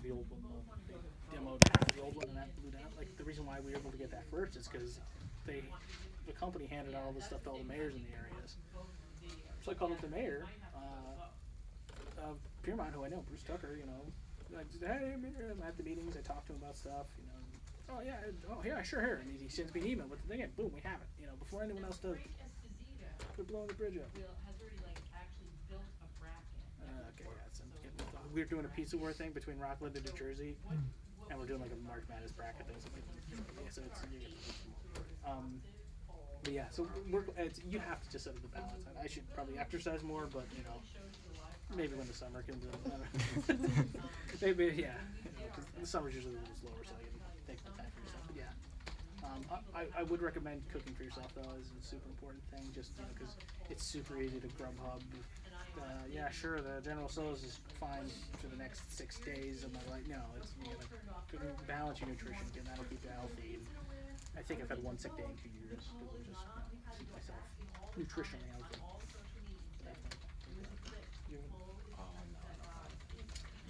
the old one. They demoed the old one and that blew down. Like the reason why we were able to get that first is because the company handed out all this stuff to all the mayors in the areas. So I called up the mayor of Piermont, who I know, Bruce Tucker. You know, like, hey, I'm at the meetings. I talked to him about stuff. You know, oh yeah, sure, here. And he sends me an email with the thing, and boom, we have it. You know, before anyone else does. They're blowing the bridge up. Okay, yeah, we're doing a pizza war thing between Rockland and New Jersey, and we're doing like a March Madness bracket thing. So it's but yeah, so you have to just set up the balance. I should probably exercise more, but you know, maybe when the summer comes in, maybe yeah, because the summer's usually a little slower, so you can take the time for yourself. But yeah. I would recommend cooking for yourself though is a super important thing, just because it's super easy to Grubhub. Yeah, sure, the General Tso's is fine for the next 6 days of my life. No, it's you gotta balance your nutrition, and that'll keep you healthy. And I think I've had one sick day in 2 years because I just keep myself nutritionally healthy.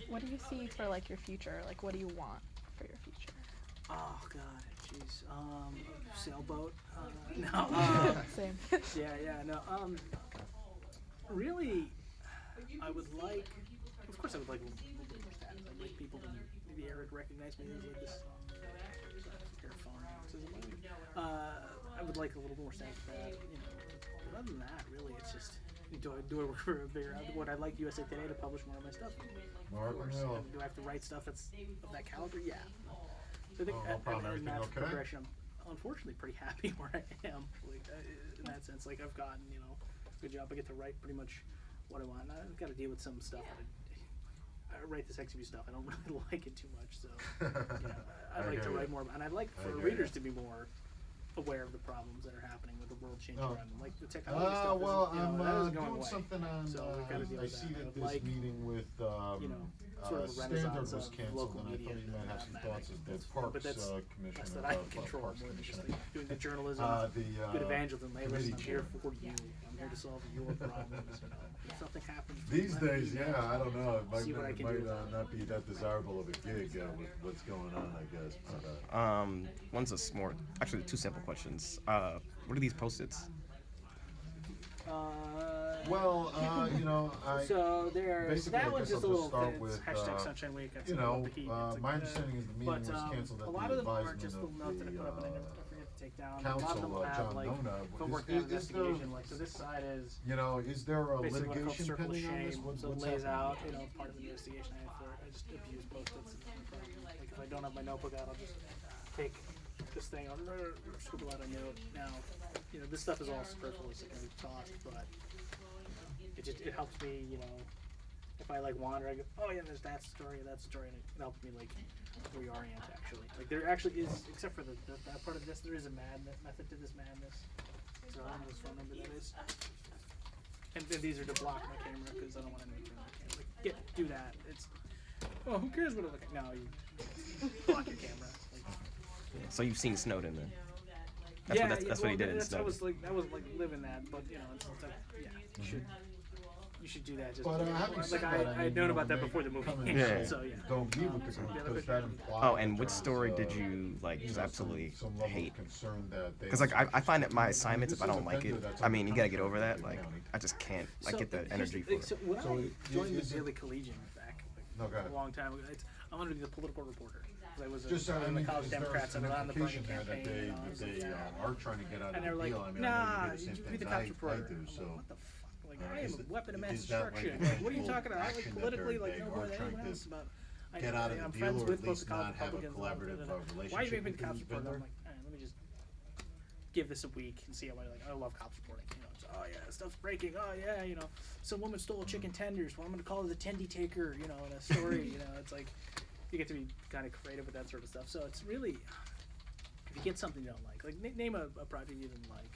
What do you see for like your future? Like, what do you want for your future? Oh God, jeez. Sailboat. No. Same. Yeah. No. Really, I would like. Of course, I would like a little bit more status. I'd like people to maybe Eric recognize me as like this. I would like a little more status for that. You know. But other than that, really, it's just. Do I work for a bigger? Would I like USA Today to publish more of my stuff? Of course. Do I have to write stuff that's of that caliber? Yeah. So I think in that progression, I'm unfortunately pretty happy where I am. Like in that sense, like I've gotten good job. I get to write pretty much what I want. And I've got to deal with some stuff. I write the sexy stuff. I don't really like it too much. So I'd like to write more, and I'd like for readers to be more aware of the problems that are happening with the world changing around them. Like the technology stuff I'm going doing away. something on, So we've got to deal I with see that. that this Like, meeting with sort of a Standard renaissance was of canceled, local and I media thought you might have some thoughts as the but Parks that's Commission. that I can control Parks more than just Commissioner. like doing the journalism, good evangelism. Hey, listen, I'm here for you. I'm here to solve your problems. If something happens These days, I don't know. It See what I might, can might do with not be that desirable of a gig with what's going on, I guess. But, One's a more, actually 2 simple questions. What are these Post-its? So there's basically, that I one's guess just a I'll little start thing. with, Hashtag Sunshine Week. That's the heat. my understanding is the meeting was canceled at a the lot of them are advisement just of little notes that I put up and I the forget to take down. A lot of them council, have John like Nona. if I'm working on Is there, investigation. Like so, this side is is there a basically what I call litigation circle of pending on this? shame. So it What's lays out, happening? part of the investigation I have for it. I just abuse Post-its. Like if I don't have my notebook out, I'll just take this thing, I'll scribble out a note. Now, this stuff is all superfluous. It can be tossed, but it helps me, if I like wander, I go, oh yeah, there's that story, and it helps me like reorient actually. Like there actually is, except for that part of this, there is a method to this madness. So I don't know whose phone number that is. And these are to block my camera because I don't want anyone to turn my camera. Like, do that. It's who cares what I look at? No, you block your camera. Like, So you've seen Snowden then? That's what he did in Snowden. I was like living that, but it's like you should do that. Just Having said that, I had known about that before the movie came out, so yeah. Don't meet with the group because that implies. Oh, and which story did you just absolutely some level hate? of concern that they Because I find that my assignments, if I don't like it, I mean, you gotta get over that. Like, I just can't. I get the energy for it. So when I joined the Daily Collegian back a long time ago, I'm under the political reporter. I was in the College Democrats and on the Bernie campaign. They are trying to get out of And the they're like, deal. I mean, nah, I know you do the you same be the things cops I reporter. do, I'm so. like, what the fuck? Like, I am a weapon of mass Is that like destruction. an Like, what are you actual talking about? I action like that politically, they like, no are more than trying anyone to else. About get out of I'm the friends deal, or with at both least the college not have a Republicans. collaborative Why are you relationship even with cops who's reporter? been I'm like, let me just give this a week and see how I love cops reporting. It's, oh yeah, stuff's breaking. Oh yeah, some woman stole chicken tenders. Well, I'm gonna call her the tendy taker. In a story. It's like you get to be kind of creative with that sort of stuff. So it's really, if you get something you don't like name a project you didn't like.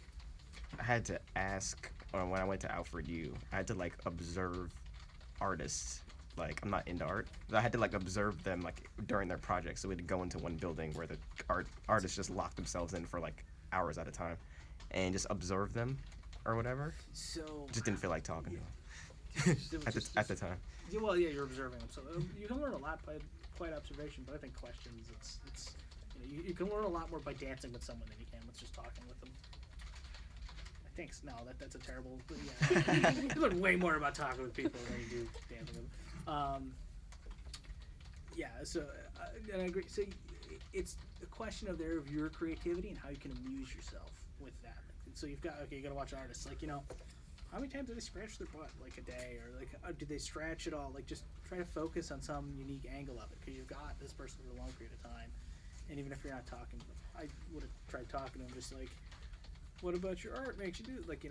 I had to ask, or when I went to Alfred U, I had to observe artists. I'm not into art, but I had to observe them during their projects. So we'd go into one building where the artists just locked themselves in for hours at a time, and just observe them, or whatever. So just didn't feel like talking to them at the time. Yeah, well, yeah, you're observing them, so you can learn a lot by quiet observation, but I think questions. It's you can learn a lot more by dancing with someone than you can with just talking with them. Thanks. No, that's a terrible. Yeah, you learn way more about talking with people than you do dancing with them. Yeah. So, and I agree. So, it's a question of your creativity and how you can amuse yourself with that. So you got to watch artists. Like, how many times do they scratch their butt like a day, or like do they stretch at all? Like, just try to focus on some unique angle of it, because you've got this person for a long period of time, and even if you're not talking to them, I would have tried talking to them just like, what about your art makes you do? Like,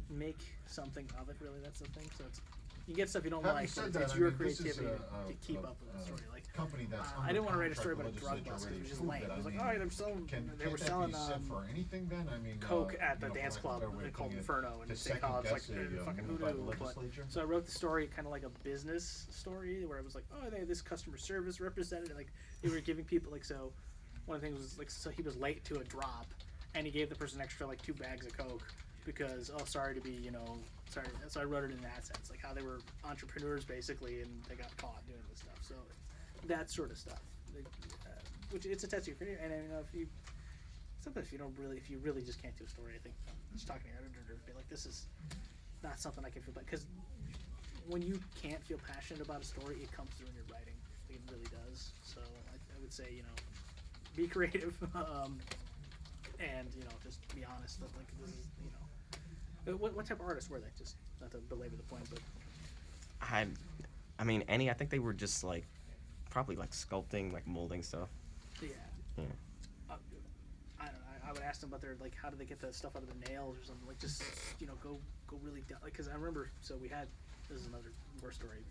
make something of it. Really, that's the thing. So you get stuff you don't Having like, said but it's that, your I mean, this is creativity a- to keep up with the story. Like, company that's I didn't want to write a story under about a drug contract bust because it was just already lame. It was like, approved oh, they're selling. They were can't selling that be said for anything then? I mean, coke at the you know, dance for club lack of a better way of called putting it, Inferno in to St. College. Like, second-guess a fucking move by the hoodoo. But, legislature? so I wrote the story kind of like a business story where it was like, oh, they have this customer service representative. Like, they were giving people like, so one of the things was like, so he was late to a drop, and he gave the person extra like 2 bags of coke because, oh, sorry to be, sorry. So I wrote it in that sense, like how they were entrepreneurs basically, and they got caught doing this stuff. So that sort of stuff, which it's a test of your career. And if you sometimes if you really just can't do a story, I think just talking to your editor would be like, this is not something I can feel, because when you can't feel passionate about a story, it comes through in your writing. It really does. So I would say, be creative, and just be honest. That like this is, what type of artists were they? Just not to belabor the point, but I mean, I think they were just like probably like sculpting, like molding stuff. yeah. Yeah. I don't know. I would ask them about their like, how do they get the stuff out of the nails or something? Like, just go really down. Like, because I remember, so we had, this is another war story.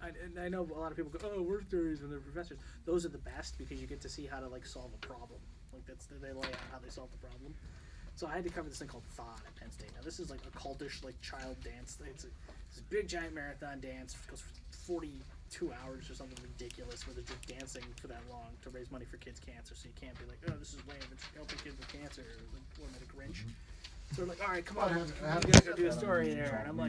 And I know a lot of people go, oh, war stories when they're professors. Those are the best because you get to see how to like solve a problem. Like they lay out how they solve the problem. So I had to cover this thing called Thought at Penn State. Now this is like a cultish like child dance. It's this big giant marathon dance. It goes for 42 hours or something ridiculous, where they're just dancing for that long to raise money for kids' cancer. So you can't be like, oh, this is lame. It's helping kids with cancer. Like, what am I, the Grinch? So we're like, all right, come on, we gotta go do a story there. And I'm like,